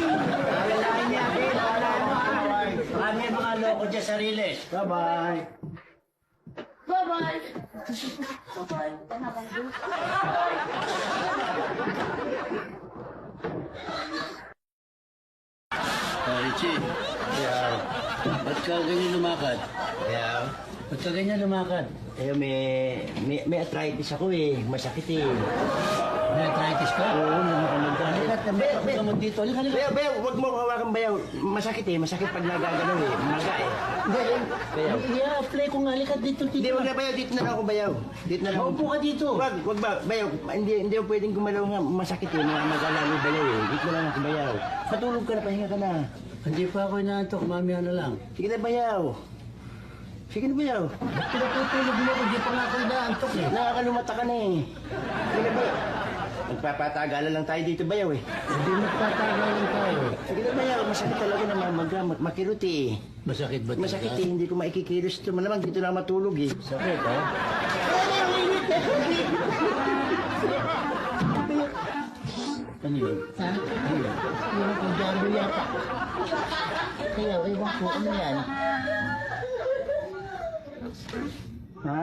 Nawalain niya, Bill. Nawalain mo, ha? Marami yung mga loko dyan sarili. Bye-bye. Richie. Yeah. Ba't ka ganyan lumakad? Yeah. Ba't ka ganyan lumakad? Eh, may arthritis ako eh. Masakit eh. May arthritis ka? Oo, namakamagdaan. Halika mo dito. Halika. Bayaw, wag mo hawakan bayaw. Masakit eh. Masakit pag nagagalaw eh. Maga eh. Bayaw. I-apply ko nga. Halika dito. Hindi, wag na bayaw. Dito na lang ako bayaw. Dito na lang. Maupo ka dito. Wag ba? Bayaw. Hindi ako pwedeng gumalaw nga. Masakit eh. Magalalo bayaw eh. Dito na lang ako bayaw. Matulog ka na. Pahinga ka na. Hindi pa ako inaantok. Mamaya na lang. Sige na bayaw. Sige na bayaw. Ba't pinatutulog mo? Hindi pa nga ako inaantok eh. Nakakalumata ka na eh. Sige na bayaw. Magpapatagalan lang tayo dito bayaw eh. Hindi magtatagalan tayo. Sige na bayaw. Masakit talaga na makirot eh. Masakit ba? Masakit eh. Hindi ko maikikilos ito. Malamang dito na matulog eh. Sakit, ha? Ano yun? Ha? Ano yun? Yung kung jalo yata. Kaya, iwan ko ano yan. Ha?